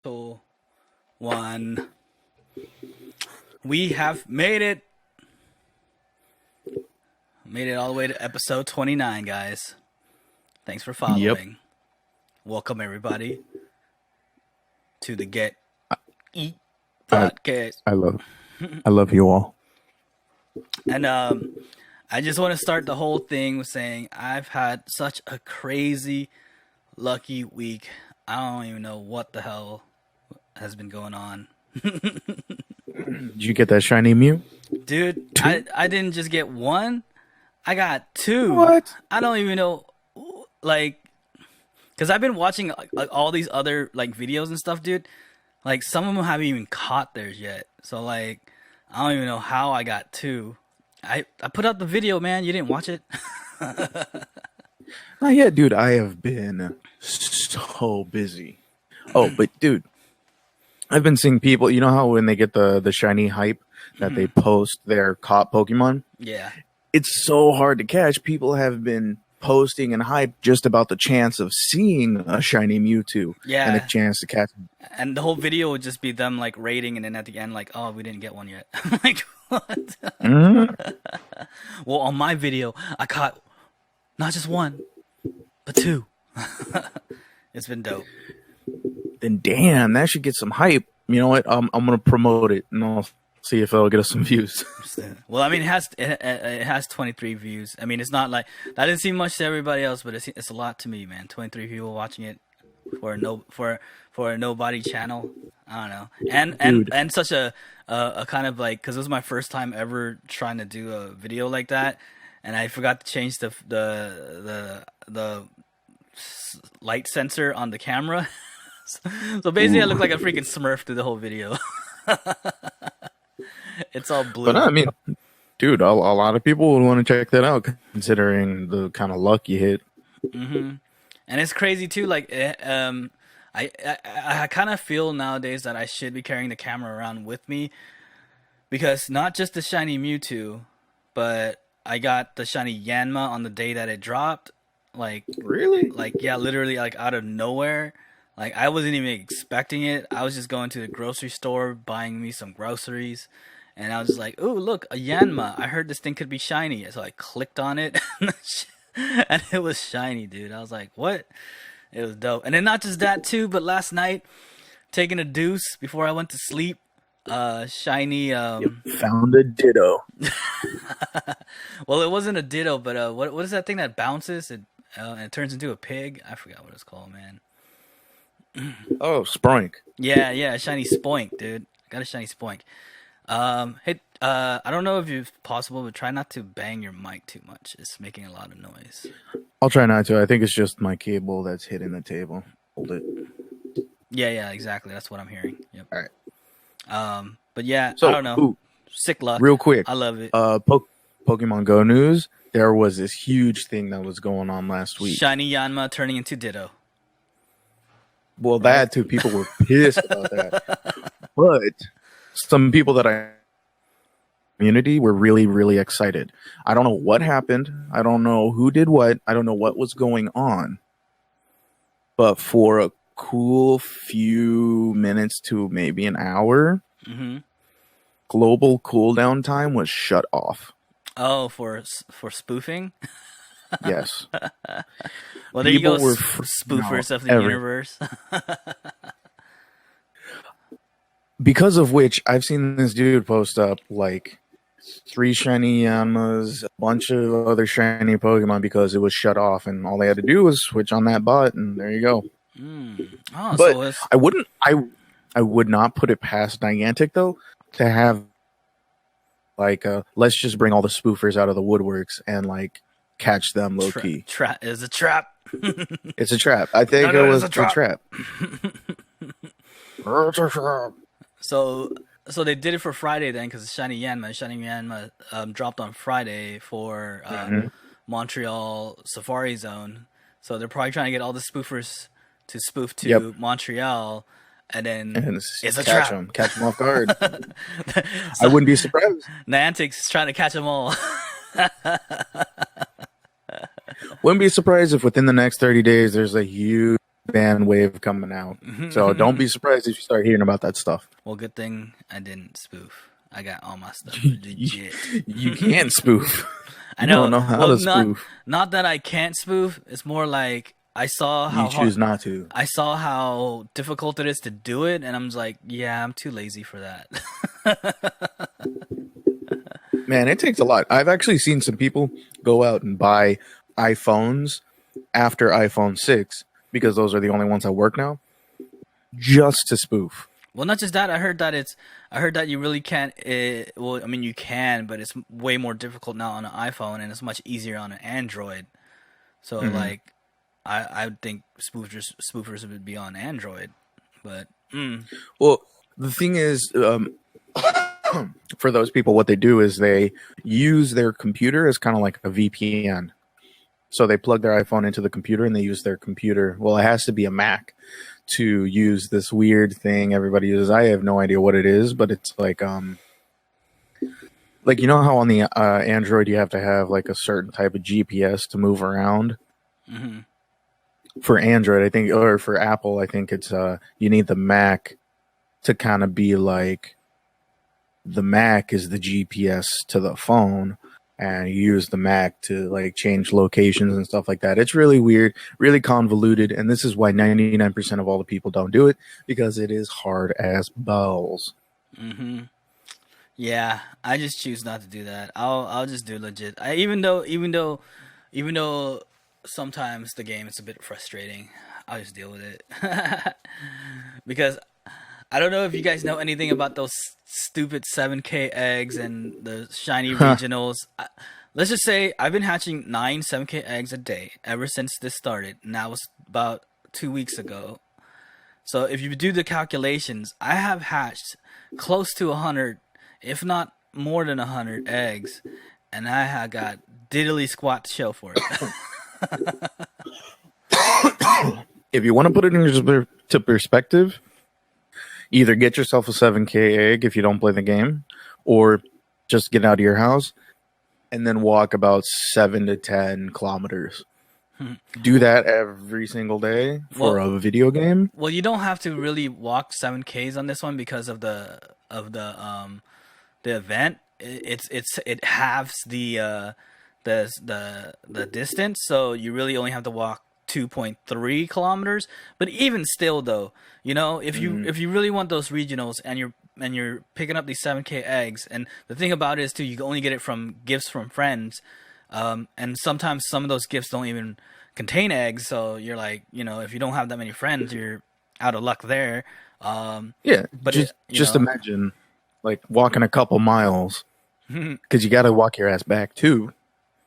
Two, one. We have made it. Made it all the way to episode 29, guys. Thanks for following. Yep. Welcome, everybody, to the Get Geeked podcast. I love you all. And I just want to start the whole thing with saying I've had such a crazy, lucky week. I don't even know what the hell has been going on. Did you get that shiny Mew? Dude, I didn't just get one. I got two. What? I don't even know, like, because I've been watching like all these other like videos and stuff, dude. Like some of them haven't even caught theirs yet. So like, I don't even know how I got two. I put out the video, man. You didn't watch it? Not yet, dude. I have been so busy. Oh, but dude, I've been seeing people. You know how when they get the shiny hype that they post their caught Pokemon? Yeah. It's so hard to catch. People have been posting and hype just about the chance of seeing a shiny Mewtwo. Yeah. And a chance to catch him. And the whole video would just be them like rating, and then at the end, like, oh, we didn't get one yet. I'm like, what? Mm-hmm. Well, on my video, I caught not just one, but two. It's been dope. Then damn, that should get some hype. You know what? I'm gonna promote it, and I'll see if it'll get us some views. Well, I mean, it has 23 views. I mean, it's not like that didn't seem much to everybody else, but it's a lot to me, man. 23 people watching it for a nobody channel. I don't know, and such a kind of like, because it was my first time ever trying to do a video like that, and I forgot to change the light sensor on the camera. So basically, I look like a freaking Smurf through the whole video. It's all blue. But I mean, dude, a lot of people would want to check that out, considering the kind of luck you hit. Mm-hmm. And it's crazy too. Like, I kind of feel nowadays that I should be carrying the camera around with me, because not just the shiny Mewtwo, but I got the shiny Yanma on the day that it dropped. Like, Really? like, yeah, literally, like, out of nowhere. Like, I wasn't even expecting it. I was just going to the grocery store, buying me some groceries, and I was just like, ooh, look, a Yanma. I heard this thing could be shiny. So I clicked on it, and it was shiny, dude. I was like, what? It was dope. And then not just that, too, but last night, taking a deuce before I went to sleep, shiny... Found a Ditto. Well, it wasn't a Ditto, but what is that thing that bounces and it turns into a pig? I forgot what it's called, man. Oh, Sproink. Yeah, shiny Spoink, dude. I got a shiny Spoink. Hey, I don't know if it's possible, but try not to bang your mic too much. It's making a lot of noise. I'll try not to. I think it's just my cable that's hitting the table. Hold it. Yeah, exactly. That's what I'm hearing. Yep. All right. But yeah, So, I don't know. ooh, Sick luck. real quick. I love it. Pokemon Go news. There was this huge thing that was going on last week. Shiny Yanma turning into Ditto. Well, that too. People were pissed about that. But some people that I community were really, really excited. I don't know what happened. I don't know who did what. I don't know what was going on. But for a cool few minutes to maybe an hour, global cooldown time was shut off. Oh, for spoofing? Yes. Well, there People you go, were spoofers of the universe. Because of which, I've seen this dude post up like 3 shiny Yanmas, a bunch of other shiny Pokemon, because it was shut off, and all they had to do was switch on that bot, and there you go. Oh, But so it's... I would not put it past Niantic though to have like let's just bring all the spoofers out of the woodworks and like catch them low key. Is a trap. It's a trap. I think it was a trap. It's a trap. So they did it for Friday then, because Shiny Yanma dropped on Friday for Montreal Safari Zone. So they're probably trying to get all the spoofers to spoof to Montreal, and then it's a trap. Catch them off guard. I wouldn't be surprised. Niantic's trying to catch them all. Wouldn't be surprised if within the next 30 days there's a huge band wave coming out. So don't be surprised if you start hearing about that stuff. Well, good thing I didn't spoof. I got all my stuff you, legit. you can't spoof. I You don't know. know how Well, to spoof. not that I can't spoof. It's more like I saw You how hard choose not to. I saw how difficult it is to do it, and I'm just like, yeah, I'm too lazy for that. Man, it takes a lot. I've actually seen some people go out and buy iPhones after iPhone 6 because those are the only ones that work now, just to spoof. Well, not just that. I heard that you really can't. Well, I mean, you can, but it's way more difficult now on an iPhone, and it's much easier on an Android. So, Mhm. like, I would think spoofers would be on Android, but Well, the thing is, for those people, what they do is they use their computer as kind of like a VPN. So they plug their iPhone into the computer and they use their computer. Well, it has to be a Mac to use this weird thing everybody uses. I have no idea what it is, but it's like you know how on the Android you have to have like a certain type of GPS to move around. hmm For Android, I think, or for Apple, I think it's you need the Mac to kind of be like the Mac is the GPS to the phone, and you use the Mac to like change locations and stuff like that. It's really weird, really convoluted, and this is why 99% of all the people don't do it because it is hard as balls. hmm yeah, I just choose not to do that. I'll just do legit. Even though sometimes the game is a bit frustrating, I'll just deal with it because I don't know if you guys know anything about those stupid 7K eggs and the shiny regionals. Let's just say I've been hatching 7K eggs a day ever since this started, and that was about 2 weeks ago. So if you do the calculations, I have hatched close to 100, if not more than 100 eggs, and I have got diddly squat to show for it. If you want to put it into perspective, either get yourself a 7K egg if you don't play the game, or just get out of your house and then walk about 7 to 10 kilometers. Do that every single day for Well, a video game. well, you don't have to really walk 7Ks on this one because of the event. It halves the distance, so you really only have to walk 2.3 kilometers. But even still, though, if you really want those regionals and you're picking up these 7K eggs, and the thing about it is too, you can only get it from gifts from friends, and sometimes some of those gifts don't even contain eggs. So you're like, if you don't have that many friends, you're out of luck there. Yeah, But just imagine like walking a couple miles because you got to walk your ass back too.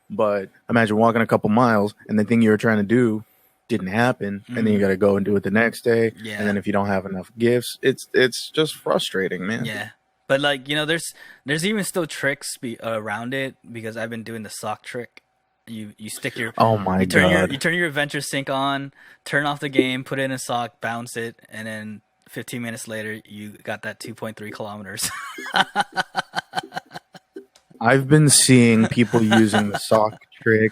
But imagine walking a couple miles and the thing you were trying to do didn't happen, and then you got to go and do it the next day. Yeah. And then if you don't have enough gifts, it's just frustrating, man. Yeah, but like there's even still tricks around it because I've been doing the sock trick. You stick your Oh my god. you turn your adventure sync on, turn off the game, put it in a sock, bounce it, and then 15 minutes later you got that 2.3 kilometers. I've been seeing people using the sock trick.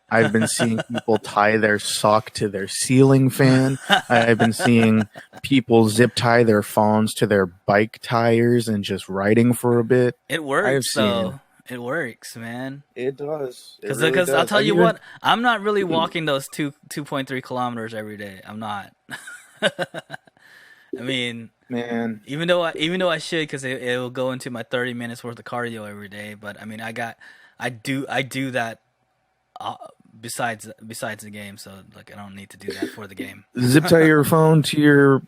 I've been seeing people tie their sock to their ceiling fan. I've been seeing people zip tie their phones to their bike tires and just riding for a bit. It I've works seen though. It works, man. it does. It Because really does. I'll tell I've you even- what, I'm not really walking those 2.3 kilometers every day. I'm not. I mean, man. even though I should, because it will go into my 30 minutes worth of cardio every day. But I mean, I do that besides the game. So like, I don't need to do that for the game. Zip tie your phone to your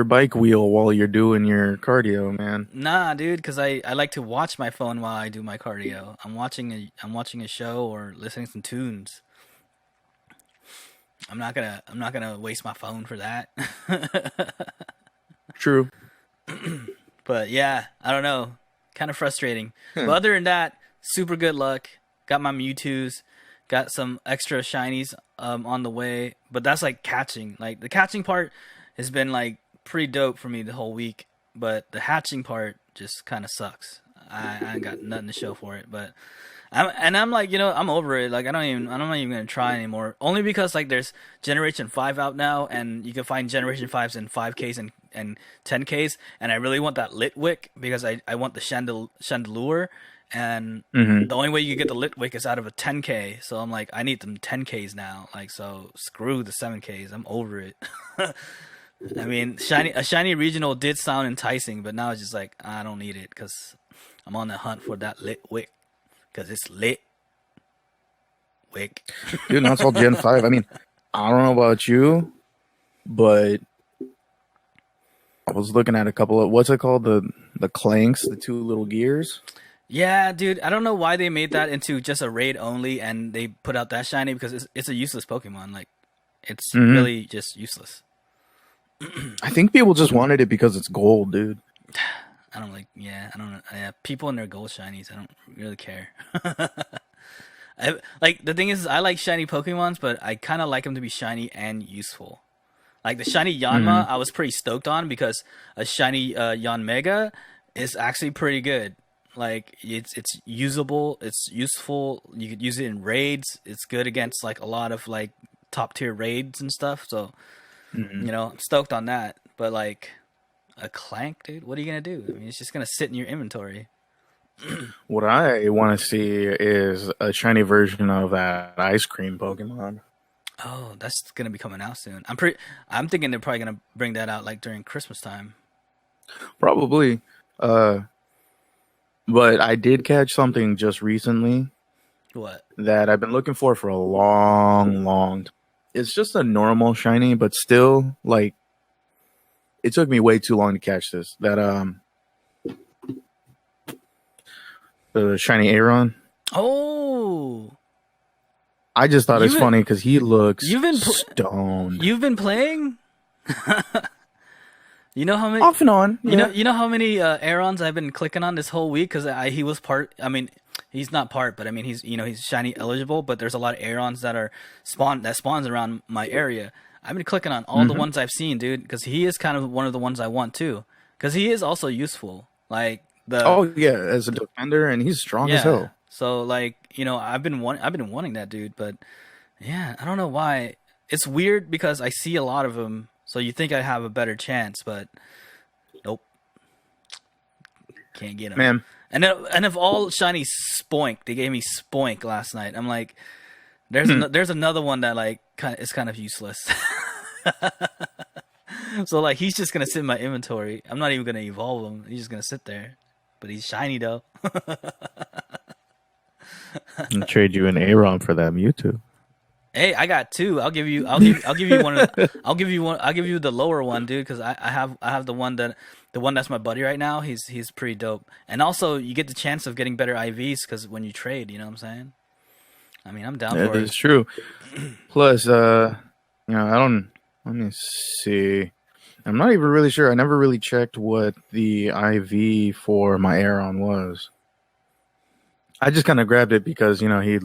bike wheel while you're doing your cardio, man. Nah, dude, because I like to watch my phone while I do my cardio. I'm watching a show or listening to some tunes. I'm not gonna waste my phone for that. True. But yeah, I don't know. Kind of frustrating. But other than that, super good luck. Got my Mewtwo's. Got some extra shinies on the way. But that's like catching. Like the catching part has been like pretty dope for me the whole week. But the hatching part just kind of sucks. I ain't got nothing to show for it. But I'm like, I'm over it. Like, I'm not even gonna try anymore. Only because like there's Generation 5 out now, and you can find Generation 5s in 5Ks and 10Ks, and I really want that lit wick because I want the chandelier, and Hmm. the only way you get the lit wick is out of a 10K. So I'm like, I need them 10Ks now. Like, so screw the 7Ks. I'm over it. I mean, a shiny regional did sound enticing, but now it's just like I don't need it because I'm on the hunt for that lit wick because it's lit wick. Dude, now it's all Gen 5. I mean, I don't know about you, but I was looking at a couple of what's it called? The clanks, the two little gears. Yeah, dude, I don't know why they made that into just a raid only, and they put out that shiny because it's a useless Pokemon. Like, it's Hmm. really just useless. I think people just wanted it because it's gold, dude. I don't like. Yeah, I don't know. Yeah, people and their gold shinies. I don't really care. Like the thing is, I like shiny Pokemons, but I kind of like them to be shiny and useful. Like the shiny Yanma, Hmm. I was pretty stoked on because a shiny Yanmega is actually pretty good. Like it's usable, it's useful. You could use it in raids. It's good against like a lot of like top tier raids and stuff. So Hmm. I'm stoked on that. But like a clank, dude, what are you gonna do? I mean, it's just gonna sit in your inventory. What I want to see is a shiny version of that ice cream Pokemon. Oh, that's gonna be coming out soon. I'm thinking they're probably gonna bring that out like during Christmas time. Probably. Uh, but I did catch something just recently What? that I've been looking for a long, long time. It's just a normal shiny, but still, like, it took me way too long to catch this. That the shiny Aeron. Oh, I just thought it's you've funny because he looks you've been stoned. you've been playing. You know how many Off and on, yeah. you know how many Aarons I've been clicking on this whole week because he was part. I mean, he's not part, but I mean he's shiny eligible. But there's a lot of Aarons that spawns around my area. I've been clicking on all the Hmm. ones I've seen, dude, because he is kind of one of the ones I want too. Because he is also useful. Like the Oh yeah, as a defender, and he's strong as yeah. hell. So like I've been wanting that dude, but yeah, I don't know why. It's weird because I see a lot of them, so you think I have a better chance, but nope, can't get him. Man, And of all shiny Spoink, they gave me Spoink last night. I'm like, hmm. there's another one that like is kind of useless. So like he's just gonna sit in my inventory. I'm not even gonna evolve him. He's just gonna sit there. But he's shiny though. I'll trade you an Aeron for that Mewtwo. Hey, I got two. I'll give you one. I'll give you one. I'll give you the lower one, dude, because I have the one that's my buddy right now. He's pretty dope, and also you get the chance of getting better IVs because when you trade, you know what I'm saying. I mean, I'm down That for it. is true. Plus, I don't. Let me see. I'm not even really sure. I never really checked what the IV for my Aeron was. I just kind of grabbed it because he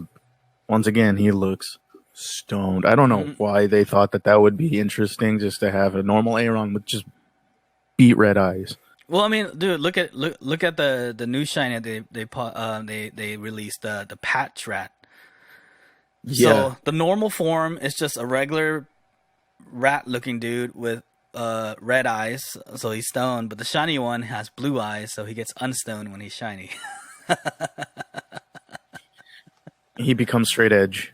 once again he looks stoned. I don't know Mm. why they thought that would be interesting just to have a normal Aeron with just beat red eyes. Well, I mean, dude, look at the new shine that they released the patch rat. Yeah, So the normal form is just a regular rat looking dude with red eyes, so he's stoned. But the shiny one has blue eyes, so he gets unstoned when he's shiny. he becomes straight edge.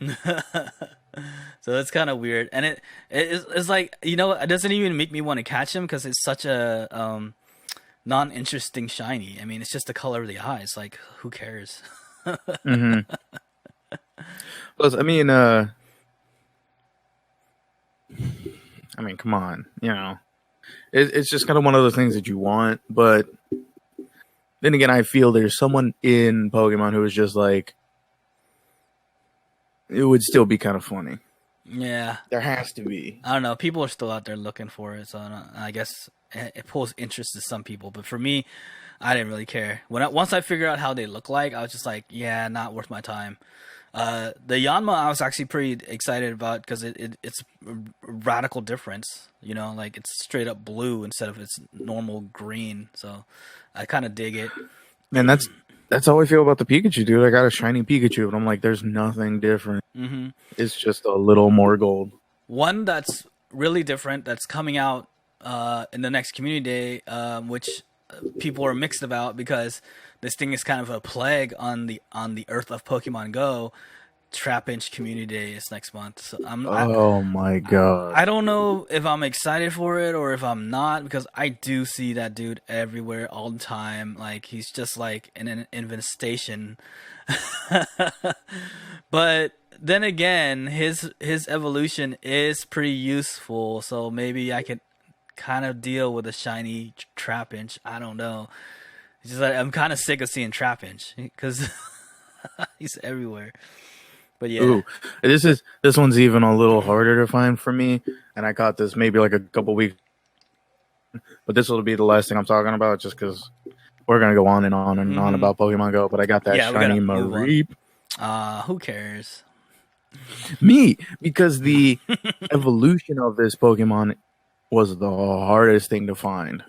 So it's kind of weird, and it's like it doesn't even make me want to catch him because it's such a non-interesting shiny. I mean, it's just the color of the eyes. Like, who cares? Hmm. Plus, I mean, come on, it's just kind of one of those things that you want, but then again, I feel there's someone in Pokemon who is just like, it would still be kind of funny. Yeah, There has to be. I don't know. People are still out there looking for it, so I guess it pulls interest to some people. But for me, I didn't really care. Once I figured out how they look like, I was just like, yeah, not worth my time. The Yanma I was actually pretty excited about because it's a radical difference. Like it's straight up blue instead of its normal green. So I kind of dig it. Man, That's how I feel about the Pikachu, dude. I got a shiny Pikachu, and I'm like, there's nothing different. Hmm. It's just a little more gold. One that's really different that's coming out in the next community day, which people are mixed about because this thing is kind of a plague on the earth of Pokemon Go. Trap Inch Community Day is next month, so Oh my god. I don't know if I'm excited for it or if I'm not because I do see that dude everywhere all the time. Like he's just like in an infestation. But then again, his evolution is pretty useful, so maybe I could kind of deal with a shiny Trapinch. I don't know. It's just like I'm kind of sick of seeing Trapinch because he's everywhere. But yeah. Ooh, this one's even a little harder to find for me, and I got this maybe like a couple weeks. But this will be the last thing I'm talking about, just because we're gonna go on and on and on about Pokemon Go. But I got that Yeah, we shiny gotta move on. Mareep. Who cares? Me, because the evolution of this Pokemon was the hardest thing to find.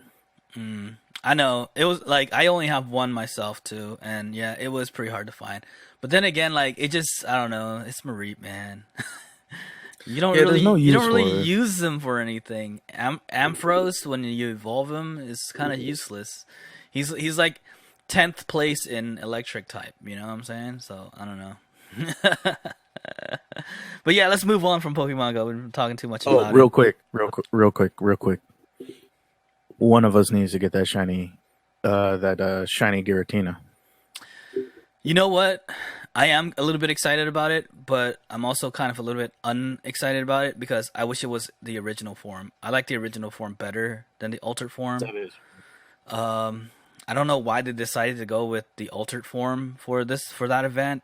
I know it was like I only have one myself too, and yeah, it was pretty hard to find. But then again, like it just I don't know. It's Mareep, man. There's no You use don't for really it. use them for anything. Ampharos when you evolve him is kind of useless. He's like 10th place in electric type. You know what I'm saying? So I don't know. But yeah, let's move on from Pokemon Go. We've been talking too much Oh, about it. real quick. One of us needs to get that shiny Giratina. You know what? I am a little bit excited about it, but I'm also kind of a little bit unexcited about it because I wish it was the original form. I like the original form better than the altered form. That is. I don't know why they decided to go with the altered form for that event.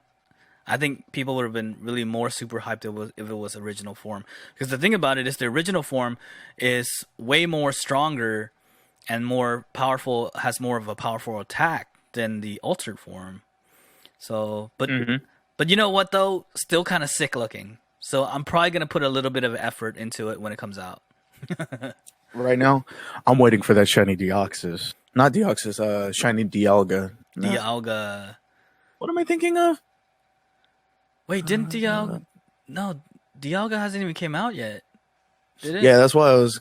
I think people would have been really more super hyped if it was original form. Because the thing about it is the original form is way more stronger and more powerful, has more of a powerful attack than the altered form. So, but you know what though? Still kind of sick looking. So I'm probably gonna put a little bit of effort into it when it comes out. Right now, I'm waiting for that shiny Deoxys. Not Deoxys, shiny Dialga. Dialga. What am I thinking of? Wait, didn't Dialga? No, Dialga hasn't even came out yet. Did it? Yeah, that's why I was.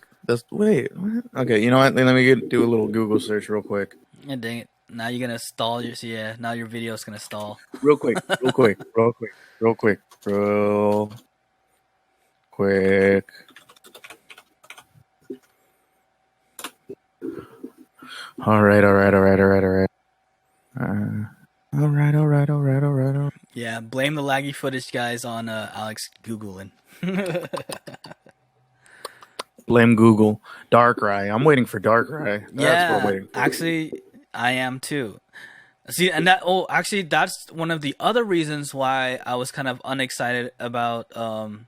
Wait. What? Okay, you know what? Let me do a little Google search real quick. Yeah, dang it. Now you're gonna stall your yeah. Now your video's gonna stall. Real quick. All right. All right. Yeah, blame the laggy footage, guys, on Alex googling. Blame Google. Darkrai. I'm waiting for Darkrai. That's what I'm Yeah, waiting for. actually, I am too. See, and actually, that's one of the other reasons why I was kind of unexcited about the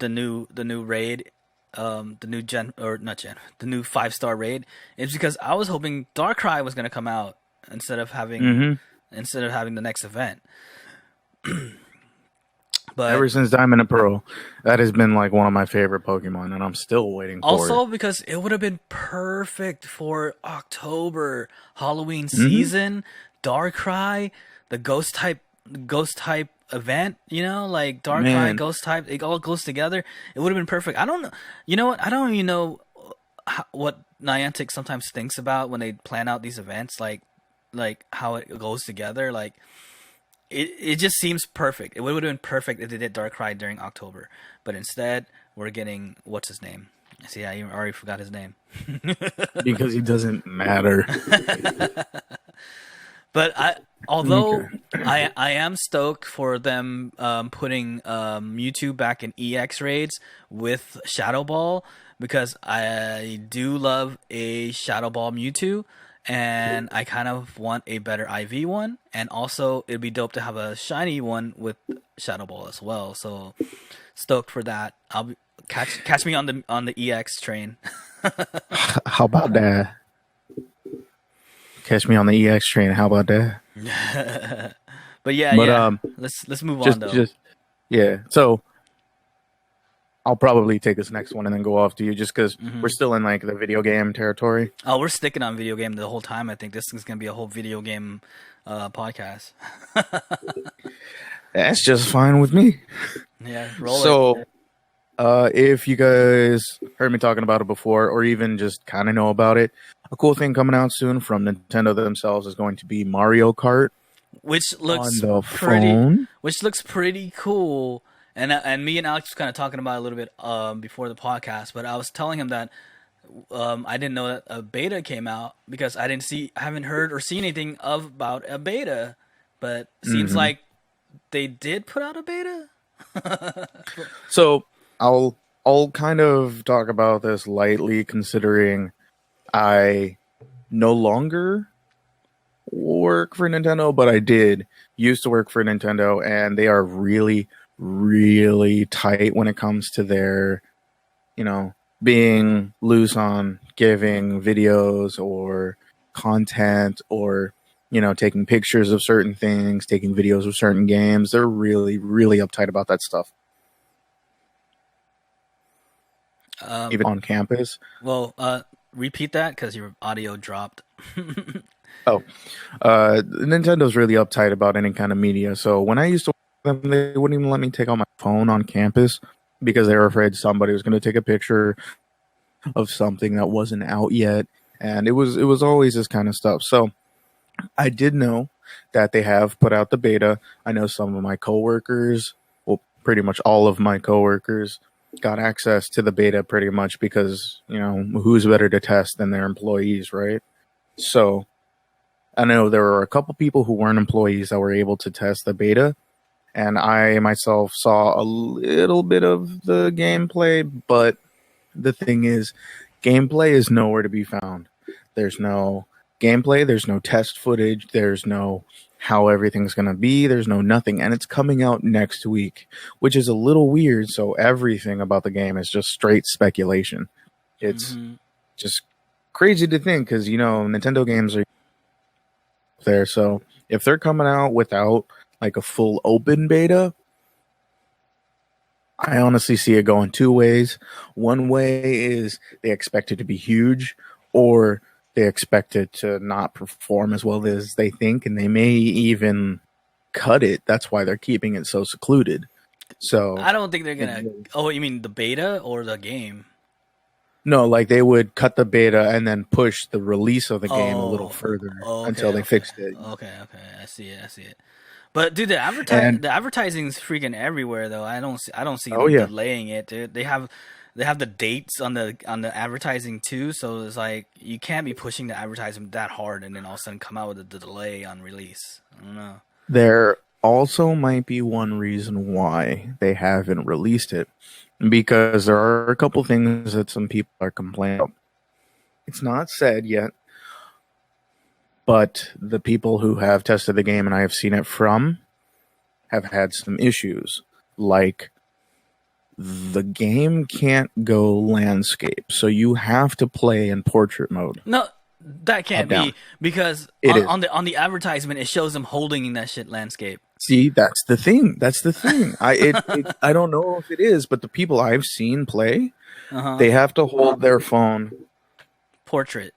new raid, the new gen or not gen, the new 5-star raid is because I was hoping Darkrai was gonna come out instead of having the next event. But Ever since Diamond and Pearl, that has been like one of my favorite Pokemon, and I'm still waiting for it. also because it would have been perfect for October Halloween season, Darkrai, the ghost type event, you know, like Darkrai, Man. ghost type, it all goes together. It would have been perfect. I don't know. You know what? I don't even know what Niantic sometimes thinks about when they plan out these events, like how it goes together. Like it just seems perfect. It would have been perfect if they did Darkrai during October, but instead we're getting what's his name. See, I already forgot his name. Because he doesn't matter. But although I am stoked for them putting Mewtwo back in EX raids with Shadow Ball because I do love a Shadow Ball Mewtwo. And I kind of want a better IV one, and also it'd be dope to have a shiny one with Shadow Ball as well. So stoked for that. I'll catch me on the EX train. How about that? Catch me on the EX train. How about that? But yeah, let's move on though. Yeah. So I'll probably take this next one and then go off to you, just because Hmm. we're still in like the video game territory. Oh, we're sticking on video game the whole time. I think this is gonna be a whole video game podcast. That's just fine with me. Yeah, roll it. So, if you guys heard me talking about it before, or even just kind of know about it, a cool thing coming out soon from Nintendo themselves is going to be Mario Kart Which on looks the pretty, phone. which looks pretty cool. And me and Alex was kind of talking about it a little bit before the podcast, but I was telling him that I didn't know that a beta came out because I haven't heard or seen anything about a beta, but seems Hmm. like they did put out a beta. So I'll kind of talk about this lightly, considering I no longer work for Nintendo, but I did used to work for Nintendo, and they are really, really tight when it comes to their, being loose on giving videos or content, or, taking pictures of certain things, taking videos of certain games. They're really, really uptight about that stuff, Um, even on campus. well, repeat that because your audio dropped. Oh, Nintendo's really uptight about any kind of media. So when I used to work with them, they wouldn't even let me take out my phone on campus because they were afraid somebody was going to take a picture of something that wasn't out yet, and it was always this kind of stuff. So I did know that they have put out the beta. I know some of my coworkers, well, pretty much all of my coworkers, got access to the beta pretty much because who's better to test than their employees, right? So I know there were a couple people who weren't employees that were able to test the beta, and I myself saw a little bit of the gameplay, but the thing is, gameplay is nowhere to be found. There's no gameplay, there's no test footage, there's no how everything's going to be, there's no nothing, and it's coming out next week, which is a little weird. So everything about the game is just straight speculation. It's Hmm. just crazy to think because, Nintendo games are there. So if they're coming out without like a full open beta, I honestly see it going two ways. One way is they expect it to be huge, or they expect it to not perform as well as they think, and they may even cut it. That's why they're keeping it so secluded. So, I don't think they're gonna. Oh, you mean the beta or the game? no, like they would cut the beta and then push the release of the game a little Oh, further okay, until they okay, fixed it. okay. I see it. I see it. But dude, And the advertising's freaking everywhere though. I don't see oh them yeah, delaying it, dude. They have the dates on the advertising too, so it's like you can't be pushing the advertisement that hard and then all of a sudden come out with a delay on release. I don't know. there also might be one reason why they haven't released it, because there are a couple things that some people are complaining about. It's not said yet, but the people who have tested the game and I have seen it from have had some issues. Like, the game can't go landscape, so you have to play in portrait mode, No, that top can't down. be because It is. on the advertisement it shows them holding that shit landscape. See, that's the thing. That's the thing. I don't know if it is, but the people I've seen play, Uh huh. they have to hold their phone. Portrait.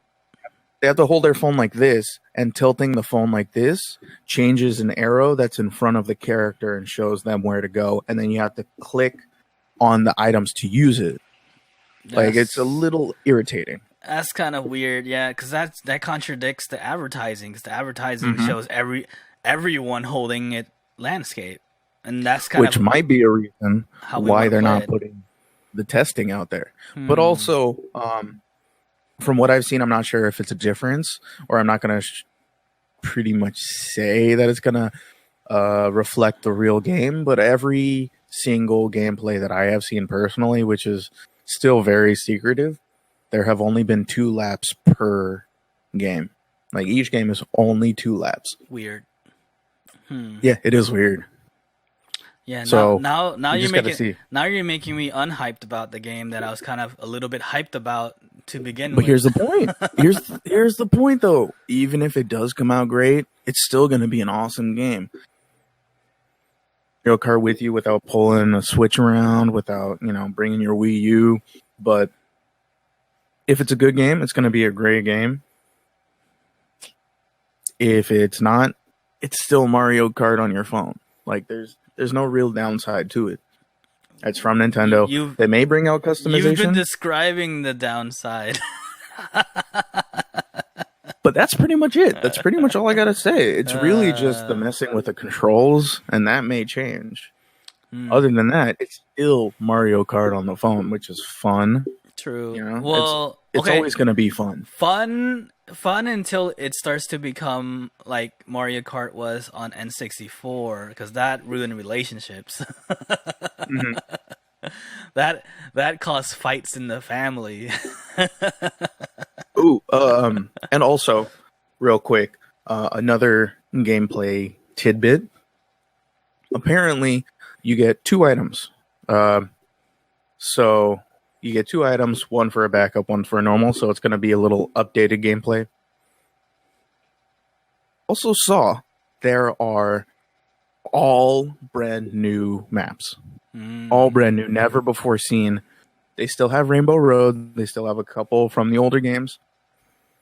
They have to hold their phone like this, and tilting the phone like this changes an arrow that's in front of the character and shows them where to go, and then you have to click on the items to use it. Like, it's a That's little irritating. That's kind of weird, yeah, because that contradicts the advertising. Because the advertising Hmm. shows everyone holding it landscape, and that's kind Which of might be a reason how we why want to they're play not it. putting the testing out there. But Hmm. also, from what I've seen, I'm not sure if it's a difference, or I'm not going to pretty much say that it's going to reflect the real game. But every single gameplay that I have seen personally, which is still very secretive, there have only been 2 laps per game. Like, each game is only 2 laps. Weird. Hmm. Yeah, it is weird. Yeah. So you just got to see. now you're making me unhyped about the game that I was kind of a little bit hyped about to begin But with. here's the point. Here's the point, though. Even if it does come out great, it's still going to be an awesome game. Mario Kart with you without pulling a Switch around, without bringing your Wii U. But if it's a good game, it's going to be a great game. If it's not, it's still Mario Kart on your phone. Like there's no real downside to it. It's from Nintendo. They may bring out customization. You've been describing the downside. But that's pretty much it. That's pretty much all I gotta say. It's really just the messing with the controls, and that may change. Other than that, it's still Mario Kart on the phone, which is fun. True. Well, it's always gonna be fun. Fun until it starts to become like Mario Kart was on N64, because that ruined relationships. Mm-hmm. That caused fights in the family. Ooh, and also, real quick, another gameplay tidbit. Apparently, you get 2 items. So you get 2 items, one for a backup, one for a normal. So it's going to be a little updated gameplay. Also saw there are all brand new maps. All brand new, never before seen. They still have Rainbow Road. They still have a couple from the older games.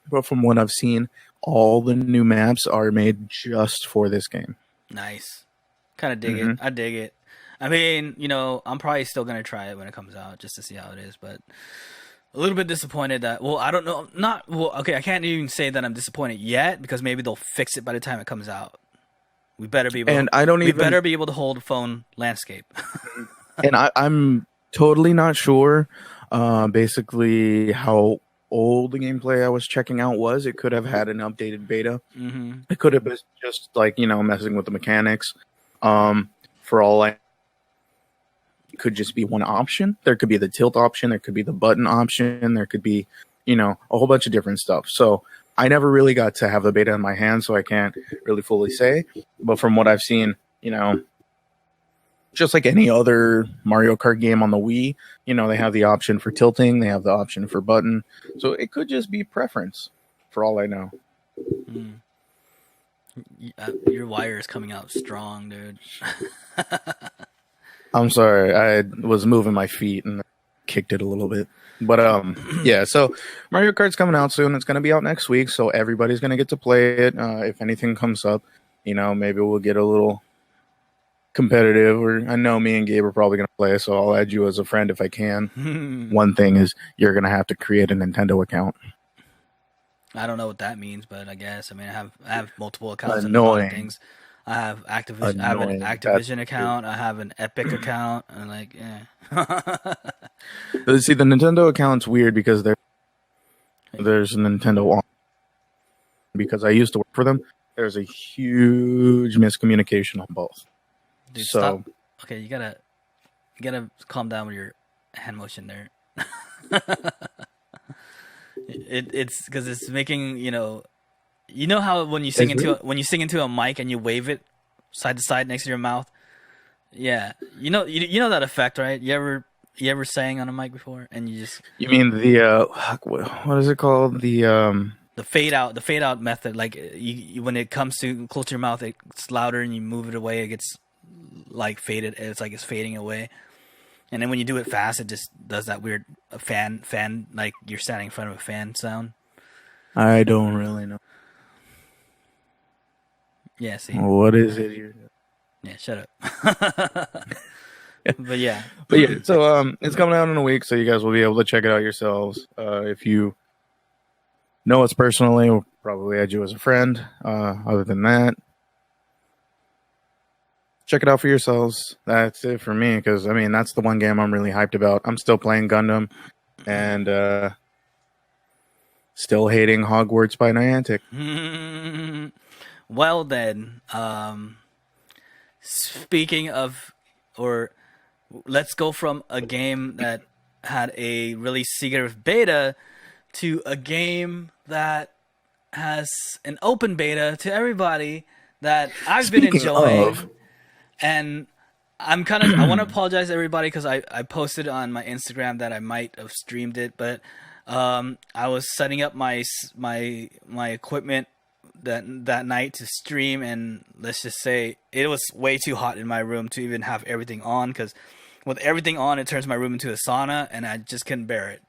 But from what I've seen, all the new maps are made just for this game. Nice. Kind of dig it. I dig it. I mean, I'm probably still going to try it when it comes out just to see how it is. But a little bit disappointed that, I don't know. I can't even say that I'm disappointed yet, because maybe they'll fix it by the time it comes out. We better be able, better be able to hold phone landscape. And I'm totally not sure basically how old the gameplay I was checking out was. It could have had an updated beta. Mm-hmm. It could have been just like, messing with the mechanics. For all it could just be one option. There could be the tilt option. There could be the button option. There could be, a whole bunch of different stuff. So I never really got to have the beta in my hand, so I can't really fully say. But from what I've seen, just like any other Mario Kart game on the Wii, they have the option for tilting, they have the option for button. So it could just be preference, for all I know. Your wire is coming out strong, dude. I'm sorry, I was moving my feet and kicked it a little bit. But yeah, so Mario Kart's coming out soon. It's going to be out next week, so everybody's going to get to play it. If anything comes up, maybe we'll get a little competitive. Or I know me and Gabe are probably going to play, so I'll add you as a friend if I can. One thing is you're going to have to create a Nintendo account. I don't know what that means, but I guess. I mean, I have multiple accounts and things. I have Activision. I have an Activision account. I have an Epic account, and See, the Nintendo account's weird because there's a Nintendo on. Because I used to work for them, there's a huge miscommunication on both. Dude, stop. Okay, you gotta calm down with your hand motion there. It's because it's making how when you sing into a mic and you wave it side to side next to your mouth. Yeah, you know that effect, right? You ever sang on a mic before and you mean the what is it called, the fade out method? Like you when it comes to close to your mouth, it's louder, and you move it away, it gets like faded. It's like it's fading away. And then when you do it fast, it just does that weird fan, like you're standing in front of a fan sound. I don't really know. Yeah, see. What is it you're doing? Yeah, shut up. But yeah. So it's coming out in a week, so you guys will be able to check it out yourselves. If you know us personally, we'll probably add you as a friend. Other than that, check it out for yourselves. That's it for me, because that's the one game I'm really hyped about. I'm still playing Gundam, and still hating Hogwarts by Niantic. Well then, speaking of, let's go from a game that had a really secretive beta to a game that has an open beta to everybody that I've been enjoying. And I want to apologize to everybody, because I posted on my Instagram that I might have streamed it, but I was setting up my equipment that night to stream, and let's just say it was way too hot in my room to even have everything on, because with everything on it turns my room into a sauna, and I just couldn't bear it.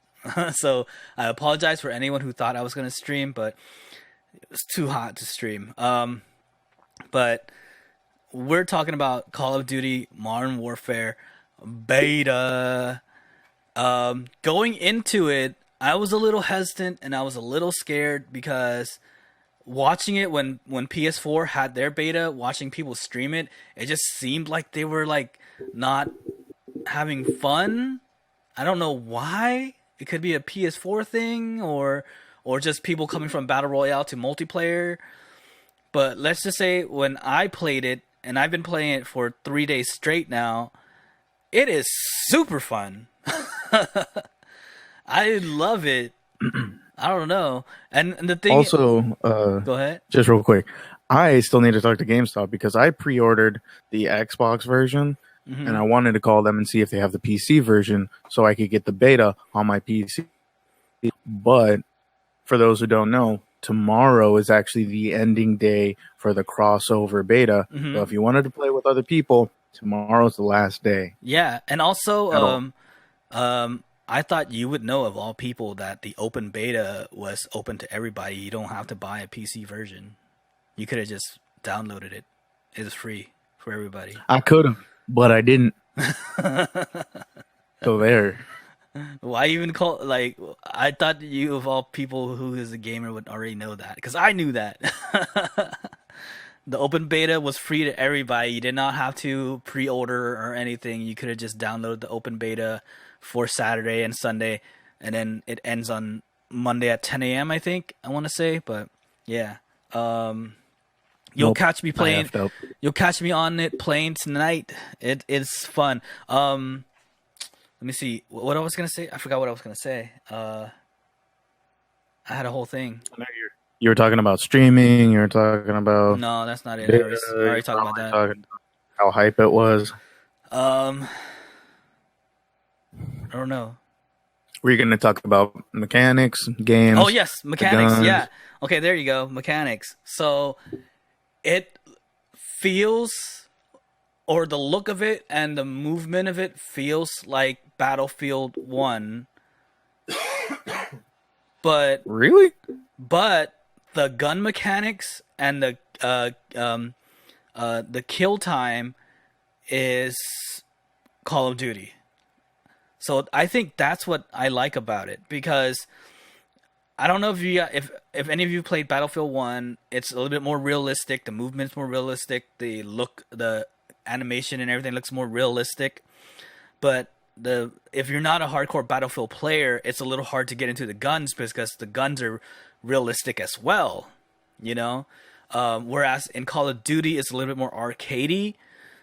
So I apologize for anyone who thought I was gonna stream, but it was too hot to stream. But we're talking about Call of Duty Modern Warfare beta. Going into it, I was a little hesitant and I was a little scared because watching it when PS4 had their beta, watching people stream it, it just seemed like they were like not having fun. I don't know why. It could be a PS4 thing or just people coming from Battle Royale to multiplayer. But let's just say when I played it, and I've been playing it for 3 days straight now, it is super fun. I love it. I don't know. And the thing Also, go ahead. just real quick, I still need to talk to GameStop because I pre-ordered the Xbox version, and I wanted to call them and see if they have the PC version so I could get the beta on my PC. But for those who don't know, tomorrow is actually the ending day for the crossover beta. So if you wanted to play with other people, tomorrow's the last day. Yeah, and also I thought you would know of all people that the open beta was open to everybody. You don't have to buy a PC version. You could have just downloaded it. It was free for everybody. I could have, but I didn't. So there. Why even call, like, I thought you of all people who is a gamer would already know that, because I knew that. The open beta was free to everybody. You did not have to pre-order or anything. You could have just downloaded the open beta for Saturday and Sunday, and then it ends on Monday at 10 a.m. I think I want to say, but yeah. You'll catch me playing. You'll catch me on it playing tonight. It's fun. Let me see what I was gonna say. I forgot what I was gonna say. I had a whole thing. You were talking about streaming. You were talking about No, that's not it. I already talked about that. How hype it was. I don't know. Were you going to talk about mechanics, games? Oh yes, mechanics. Yeah. Okay, there you go. Mechanics. So it feels, or the look of it and the movement of it feels like Battlefield 1. But really? But the gun mechanics and the kill time is Call of Duty. So I think that's what I like about it, because I don't know if any of you played Battlefield 1, it's a little bit more realistic, the movement's more realistic, the look, the animation and everything looks more realistic. But if you're not a hardcore Battlefield player, it's a little hard to get into the guns because the guns are realistic as well, you know? Whereas in Call of Duty, it's a little bit more arcadey.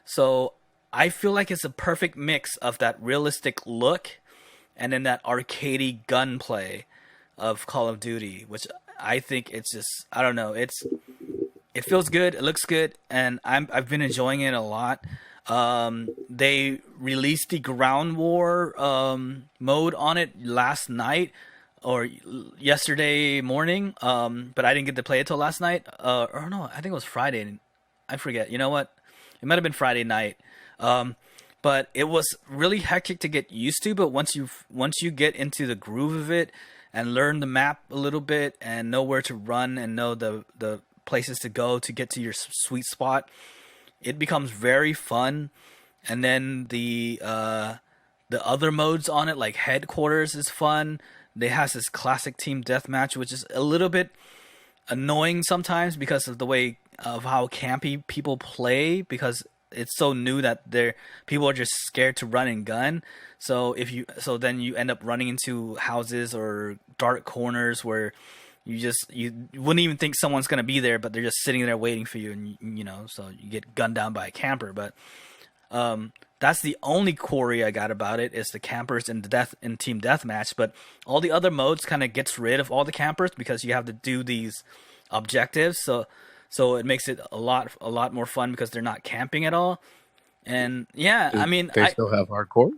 So I feel like it's a perfect mix of that realistic look and then that arcadey gunplay of Call of Duty, which I think it's just, I don't know, it feels good, it looks good, and I've been enjoying it a lot. They released the ground war mode on it last night or yesterday morning, but I didn't get to play it till last night. Or no, I think it was Friday. I forget. You know what? It might have been Friday night. But it was really hectic to get used to. But once you get into the groove of it and learn the map a little bit and know where to run and know the places to go to get to your sweet spot, it becomes very fun. And then the other modes on it, like Headquarters, is fun. They has this classic team deathmatch, which is a little bit annoying sometimes because of the way of how campy people play, because it's so new that people are just scared to run and gun. So then you end up running into houses or dark corners where you wouldn't even think someone's gonna be there, but they're just sitting there waiting for you, and so you get gunned down by a camper. But that's the only quarry I got about it, is the campers and team deathmatch. But all the other modes kind of gets rid of all the campers because you have to do these objectives. So it makes it a lot more fun because they're not camping at all. And yeah, I mean, they still have hardcore.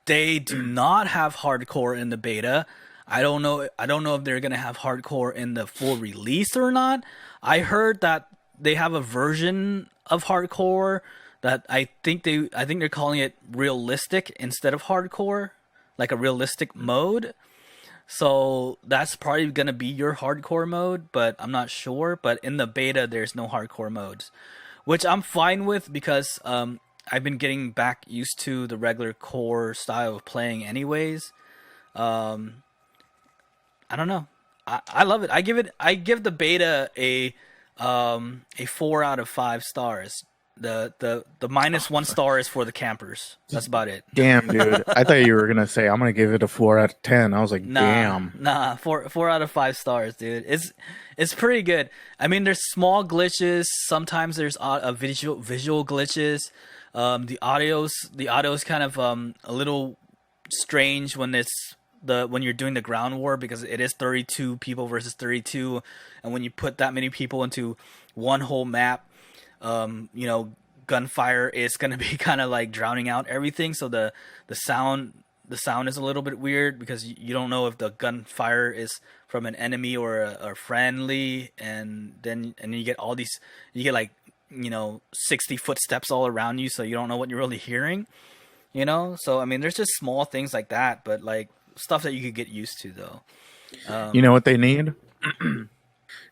They do not have hardcore in the beta. I don't know if they're gonna have hardcore in the full release or not. I heard that they have a version of hardcore that I think they're calling it realistic instead of hardcore, like a realistic mode. So that's probably gonna be your hardcore mode, but I'm not sure. But in the beta, there's no hardcore modes, which I'm fine with because I've been getting back used to the regular core style of playing, anyways. Um, I don't know. I love it. I give the beta a 4 out of 5 stars. The minus 1 star is for the campers. That's about it. Damn, dude. I thought you were gonna say I'm gonna give it a 4 out of 10. I was like, Nah, damn. nah, 4 out of 5 stars, dude. It's pretty good. I mean, there's small glitches. Sometimes there's visual glitches. The audio's kind of a little strange when when you're doing the ground war, because it is 32 people versus 32, and when you put that many people into one whole map, you know, gunfire is going to be kind of like drowning out everything. So the sound the sound is a little bit weird because you don't know if the gunfire is from an enemy or a friendly, and then you get all these, you get like, 60 footsteps all around you, so you don't know what you're really hearing. So I mean, there's just small things like that, but like stuff that you could get used to though. You know what they need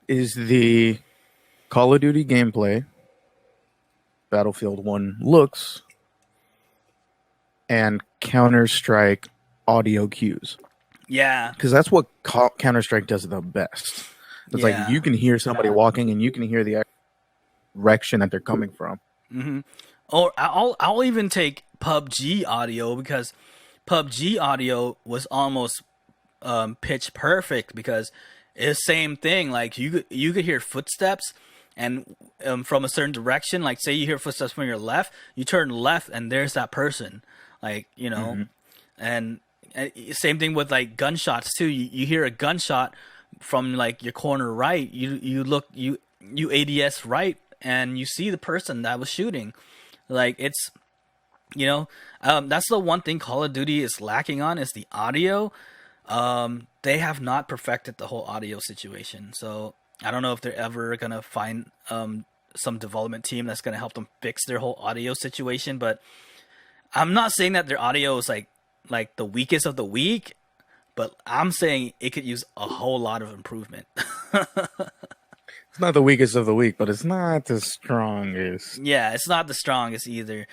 is the Call of Duty gameplay, Battlefield 1 looks, and Counter-Strike audio cues. Yeah, Because that's what Counter-Strike does the best. It's yeah. like you can hear somebody walking and you can hear the direction that they're coming from. Mm-hmm. Or I'll even take PUBG audio, because PUBG audio was almost pitch perfect, because it's the same thing. Like you could hear footsteps, and from a certain direction. Like say you hear footsteps from your left, you turn left, and there's that person. Like and same thing with like gunshots too. You hear a gunshot from like your corner right. You look you ADS right, and you see the person that was shooting. Like it's that's the one thing Call of Duty is lacking on, is the audio. They have not perfected the whole audio situation, so I don't know if they're ever gonna find some development team that's gonna help them fix their whole audio situation. But I'm not saying that their audio is like the weakest of the weak, but I'm saying it could use a whole lot of improvement. It's not the weakest of the weak, but it's not the strongest. Yeah, it's not the strongest either.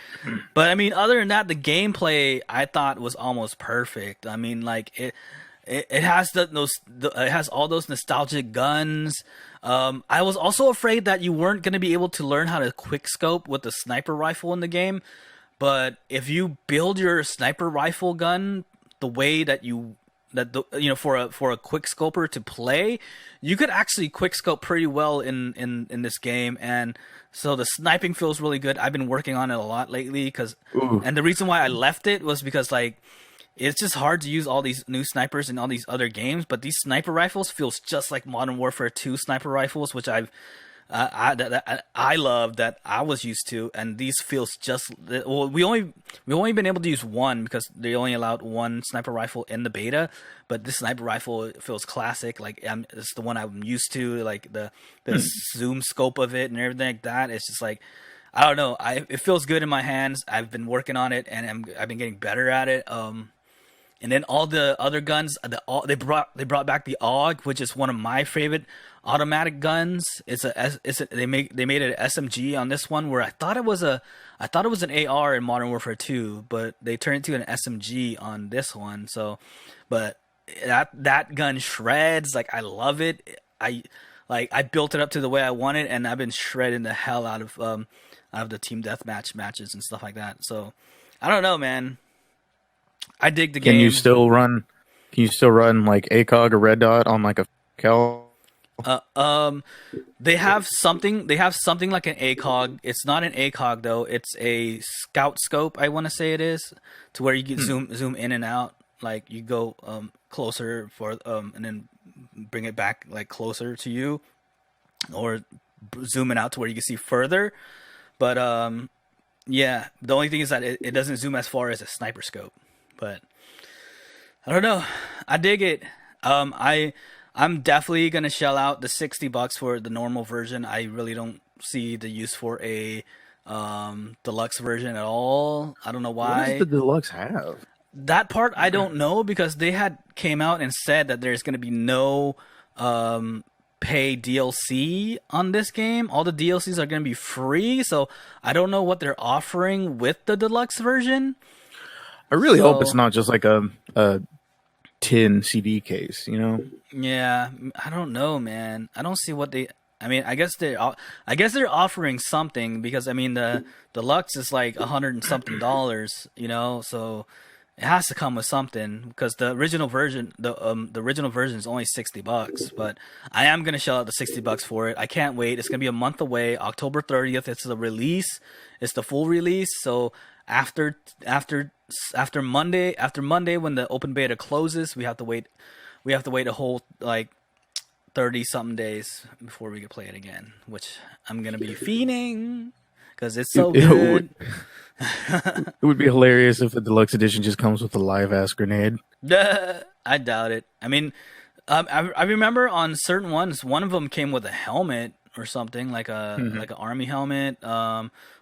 But I mean, other than that, the gameplay I thought was almost perfect. I mean, like it has it has all those nostalgic guns. I was also afraid that you weren't going to be able to learn how to quick scope with the sniper rifle in the game. But if you build your sniper rifle gun the way that for a quick scoper to play, you could actually quick scope pretty well in this game. And so the sniping feels really good. I've been working on it a lot lately, and the reason why I left it was because like it's just hard to use all these new snipers in all these other games, but these sniper rifles feels just like Modern Warfare 2 sniper rifles, which I love, that I was used to, and these feels just well. We only been able to use one because they only allowed one sniper rifle in the beta, but this sniper rifle feels classic. Like it's the one I'm used to, like the zoom scope of it and everything like that. It's just like, I don't know. It feels good in my hands. I've been working on it, and I've been getting better at it. And then all the other guns, they brought back the AUG, which is one of my favorite automatic guns. They made it an SMG on this one, where I thought it was an AR in Modern Warfare 2, but they turned it into an SMG on this one. So, but that gun shreds. Like I love it. I built it up to the way I want it, and I've been shredding the hell out of the team deathmatch matches and stuff like that. So I don't know, man. I dig the game. Can you still run like ACOG or Red Dot on like a Cal? They have something like an ACOG. It's not an ACOG though. It's a scout scope, I want to say it is, to where you can zoom in and out. Like you go closer and then bring it back like closer to you, or zoom it out to where you can see further. But yeah, the only thing is that it doesn't zoom as far as a sniper scope. But I don't know. I dig it. I'm definitely gonna shell out the $60 for the normal version. I really don't see the use for a deluxe version at all. I don't know What does the why. deluxe have? That part I don't know because they had came out and said that there's gonna be no pay DLC on this game. All the DLCs are gonna be free, so I don't know what they're offering with the deluxe version. I really hope it's So not just like a tin CD case, you know? yeah, I don't know, man. I don't see what they. I mean, I guess they're offering something because I mean the deluxe is like 100 and something dollars, you know. So it has to come with something because the original version is only $60. But I am gonna shell out the $60 for it. I can't wait. It's gonna be a month away. October 30th. It's the release. It's the full release. So after Monday when the open beta closes, we have to wait. We have to wait a whole like 30 something days before we can play it again, which I'm gonna be fiending because it's so It good. would be hilarious if the deluxe edition just comes with a live ass grenade. I doubt it. I mean, I remember on certain ones, one of them came with a helmet or something like like an army helmet.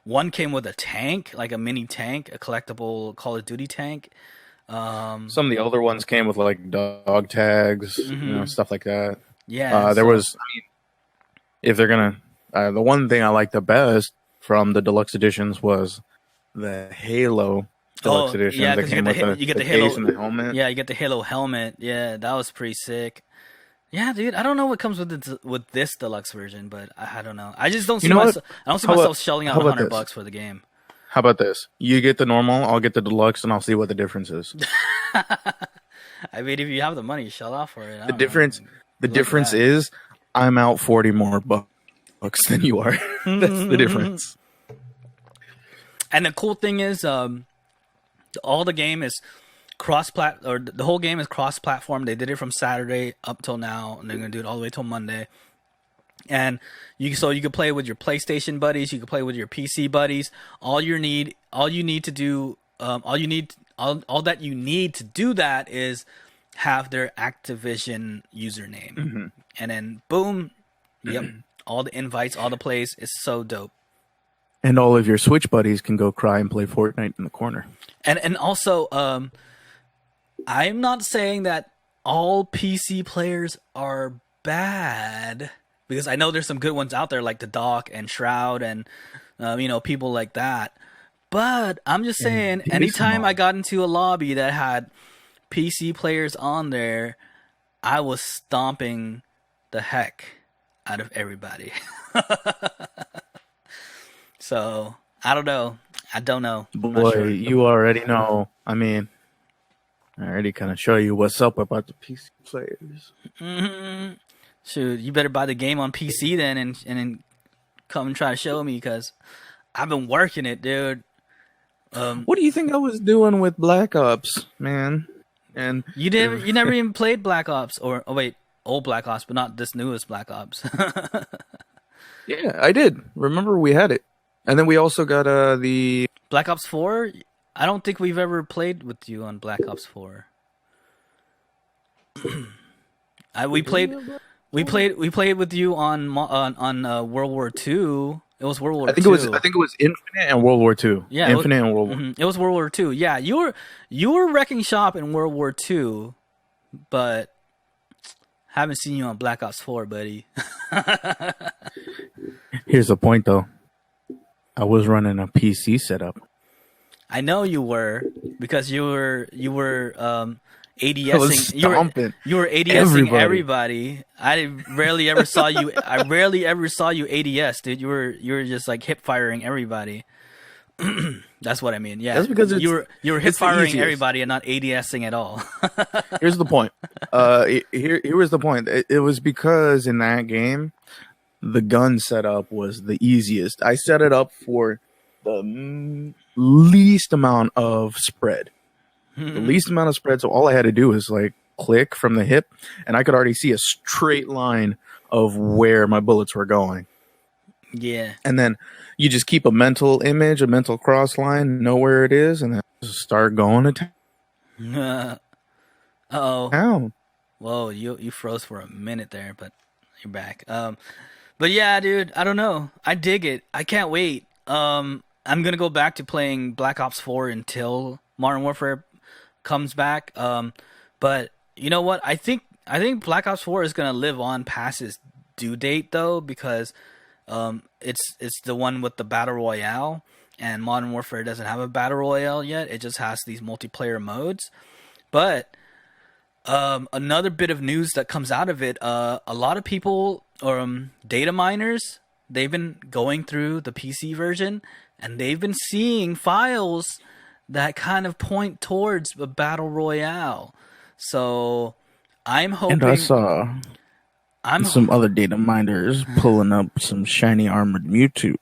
One came with a tank, like a mini tank, a collectible Call of Duty tank. Some of the older ones came with like dog tags, you know, stuff like that. Yeah, There so was, if they're gonna, the one thing I liked the best from the deluxe editions was the Halo deluxe oh edition yeah, that because came with you get the the case Halo. and the helmet. Yeah, you get the Halo helmet. Yeah, that was pretty sick. Yeah, dude, I don't know what comes with this deluxe version, but I don't know. I just don't You see know what? myself. I don't see How about myself shelling out how about $100 this? for the game. How about this? You get the normal, I'll get the deluxe, and I'll see what the difference is. I mean, if you have the money, shell out for it. I The don't know. difference, the Look difference at is I'm out 40 more bucks than you are. That's the that. difference. And the cool thing is, all the game is or the whole game is cross-platform. They did it from Saturday up till now, and they're gonna do it all the way till Monday. And you can play with your PlayStation buddies, you can play with your PC buddies. All you need to do, all that you need to do that is have their Activision username, and then boom, yep, all the invites, all the plays. Is so dope. And all of your Switch buddies can go cry and play Fortnite in the corner. And also, I'm not saying that all PC players are bad because I know there's some good ones out there like the Doc and Shroud and people like that. But I'm just saying, anytime I got into a lobby that had PC players on there, I was stomping the heck out of everybody. So I don't know. I don't know. I'm not Boy, sure. you already know. I mean, I already kind of show you what's up about the PC players. Shoot, you better buy the game on PC then, and then come and try to show me because I've been working it, dude. What do you think I was doing with Black Ops, man? And You never even played Black Ops, or oh wait, old Black Ops, but not this newest Black Ops. yeah, I did. Remember we had it, and then we also got the. Black Ops 4. I don't think we've ever played with you on Black Ops 4. We played with you on World War II. It was World War I think II. it was Infinite and World War II. Yeah, Infinite and World War. It was World War II. Yeah, you were wrecking shop in World War II, but haven't seen you on Black Ops 4, buddy. Here's the point, though. I was running a PC setup. I know you were because you were I was stomping you were ADSing everybody. I rarely ever saw you ADS, dude. You were just like hip firing everybody. That's what I mean. Yeah, That's because you were hip it's the firing easiest. everybody and not ADSing at all. Here's the point. Here was the point. It was because in that game, the gun setup was the easiest. I set it up for the least amount of spread. The least amount of spread. So all I had to do was like click from the hip, and I could already see a straight line of where my bullets were going. Yeah. And then you just keep a mental image, a mental cross line, know where it is, and then just start going to Uh-oh. town. Whoa, you froze for a minute there, but you're back. But yeah, dude, I don't know. I dig it. I can't wait. I'm gonna go back to playing Black Ops 4 until Modern Warfare comes back. But you know what? I think Black Ops 4 is gonna live on past its due date though, because it's the one with the battle royale, and Modern Warfare doesn't have a battle royale yet. It just has these multiplayer modes. But another bit of news that comes out of it, a lot of people, or data miners, they've been going through the PC version, and they've been seeing files that kind of point towards a battle royale. So I'm And I hoping. saw I'm some other data miners pulling up some shiny armored Mewtwo.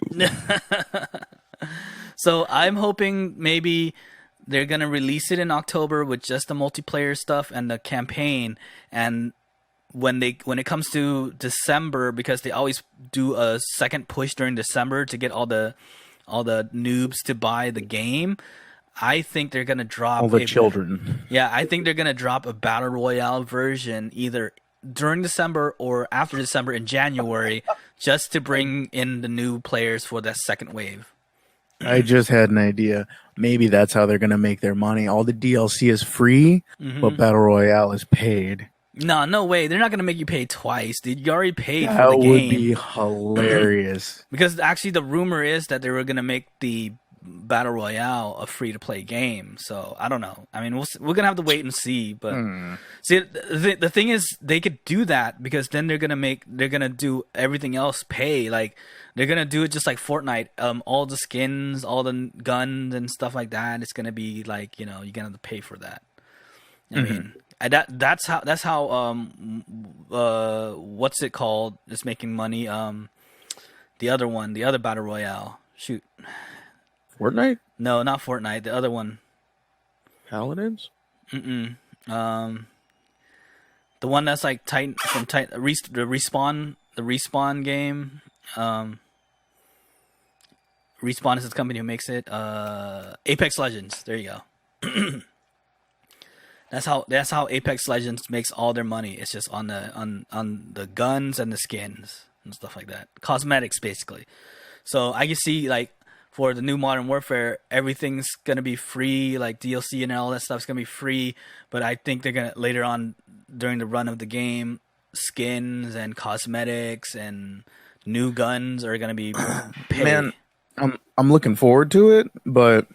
So I'm hoping maybe they're gonna release it in October with just the multiplayer stuff and the campaign, and when it comes to December, because they always do a second push during December to get all the noobs to buy the game. I think they're gonna All drop the children. yeah, I think they're gonna drop a battle royale version either during December or after December in January, just to bring in the new players for that second wave. I just had an idea. Maybe that's how they're gonna make their money. All the DLC is free, but Battle Royale is paid. No, no way. They're not gonna make you pay twice, dude. You already paid for That the would game. be hilarious. Because actually, the rumor is that they were gonna make the battle royale a free to play game. So I don't know. I mean, we're gonna have to wait and see. But see, the thing is, they could do that because then they're gonna do everything else pay. Like they're gonna do it just like Fortnite. All the skins, all the guns and stuff like that. It's gonna be like, you're gonna have to pay for that. I mean. That's how what's it called is making money. The other one, the other battle royale. Shoot, Fortnite? no, not Fortnite. The other one. Paladins? The one that's like Titan from Titan, the respawn game. Respawn is the company who makes it. Apex Legends. There you go. That's how Apex Legends makes all their money. It's just on the guns and the skins and stuff like that. Cosmetics basically. So I can see like for the new Modern Warfare, everything's gonna be free, like DLC and all that stuff's gonna be free. But I think they're gonna later on during the run of the game, skins and cosmetics and new guns are gonna be paid. Man, I'm looking forward to it, but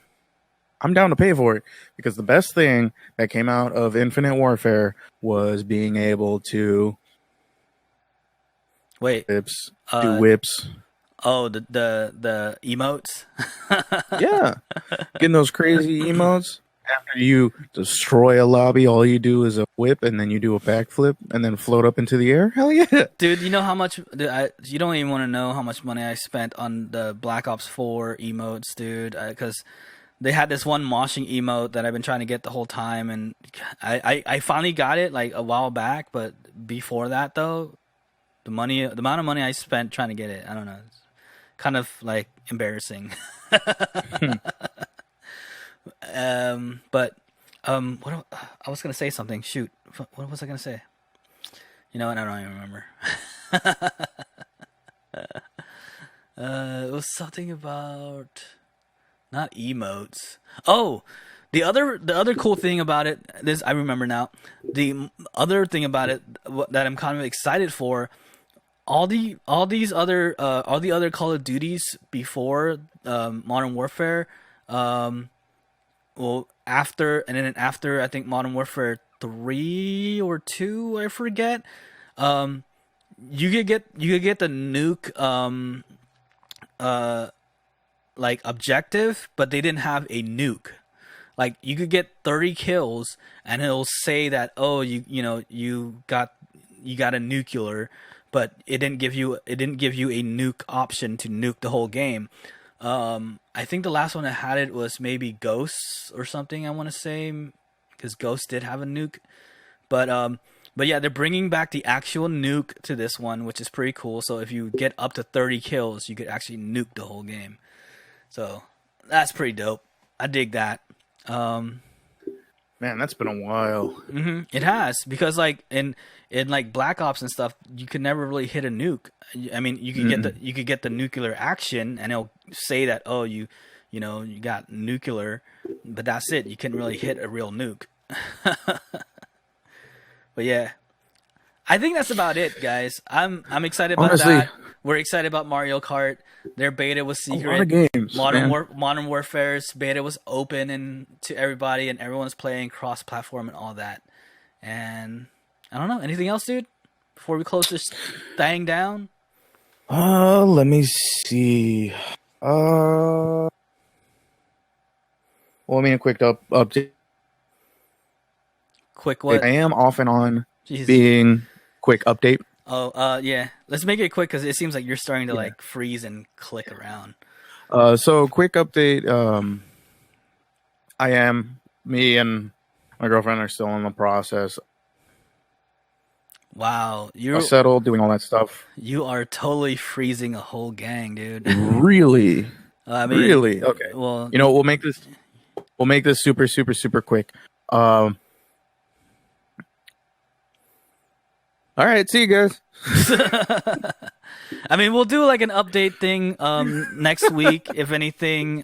I'm down to pay for it because the best thing that came out of Infinite Warfare was being able to Wait, do whips. oh, the emotes. Yeah, getting those crazy emotes. After you destroy a lobby, all you do is a whip, and then you do a backflip, and then float up into the air. Hell yeah! Dude, you know how much? Dude, you don't even want to know how much money I spent on the Black Ops 4 emotes, dude. Because they had this one moshing emote that I've been trying to get the whole time, and I finally got it like a while back. But before that, though, the amount of money I spent trying to get it, I don't know, it's kind of like embarrassing. But I was gonna say something. Shoot, what was I gonna say? You know what? I don't even remember. It was something about not emotes. Oh, the other cool thing about it. This I remember now. The other thing about it that I'm kind of excited for. All the other Call of Duties before Modern Warfare. Well, after I think Modern Warfare 3 or 2, I forget. You could get the nuke like objective, but they didn't have a nuke. Like you could get 30 kills and it'll say that, oh, you got a nuclear, but it didn't give you a nuke option to nuke the whole game. I think the last one that had it was maybe Ghosts or something, I want to say, because Ghost did have a nuke. But yeah, they're bringing back the actual nuke to this one, which is pretty cool. So if you get up to 30 kills, you could actually nuke the whole game. So that's pretty dope. I dig that. Man, that's been a while. It has, because like in like Black Ops and stuff, you could never really hit a nuke. I mean, you could get the nuclear action, and it'll say that, oh, you know, you got nuclear, but that's it. You couldn't really hit a real nuke. But yeah, I think that's about it, guys. I'm excited about Honestly, that. We're excited about Mario Kart. Their beta was a lot secret. of games, man. Modern Warfare's beta was open and to everybody, and everyone's playing cross-platform and all that. And I don't know, anything else, dude? Before we close this thing down. Let me see. Well, I mean, a quick update. Quick what? I am off and on Jeez. being quick update. Oh, yeah. Let's make it quick because it seems like you're starting to like freeze and click around. So quick update. Me and my girlfriend are still in the process. Wow, Settled, doing all that stuff. You are totally freezing a whole gang, dude. Really? I mean, really? Okay. Well, you know, we'll make this super, super, super quick. All right, see you guys. I mean, we'll do like an update thing next week, if anything.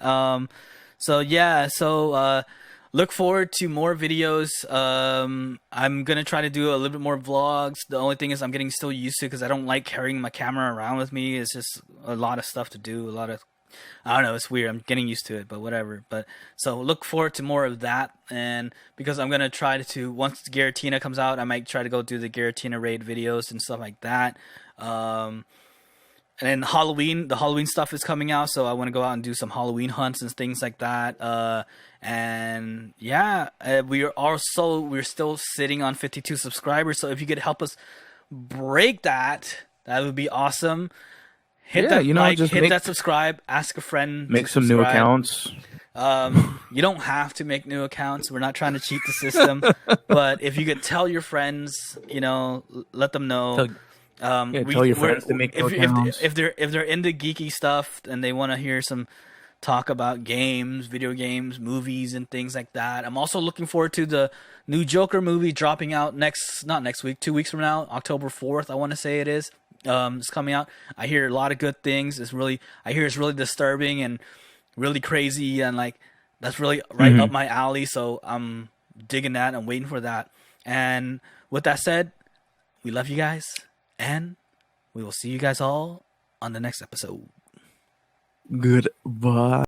Look forward to more videos. I'm gonna try to do a little bit more vlogs. The only thing is I'm getting still used to, because I don't like carrying my camera around with me. It's just a lot of stuff to do. I don't know, it's weird. I'm getting used to it, but whatever. But so look forward to more of that, and because I'm gonna try to, once Giratina comes out, I might try to go do the Giratina raid videos and stuff like that. And then the Halloween stuff is coming out, so I want to go out and do some Halloween hunts and things like that. And yeah, we're still sitting on 52 subscribers, so if you could help us break that would be awesome. Hit that subscribe, ask a friend, make some new accounts. You don't have to make new accounts. We're not trying to cheat the system, but if you could tell your friends, you know, let them know. Tell your friends to make new accounts. If they're into geeky stuff and they want to hear some talk about games, video games, movies, and things like that. I'm also looking forward to the new Joker movie dropping out not next week, 2 weeks from now, October 4th, I want to say it is. It's coming out. I hear a lot of good things. I hear it's really disturbing and really crazy, and like that's really right up my alley. So I'm digging that. I'm waiting for that. And with that said, we love you guys, and we will see you guys all on the next episode. Goodbye.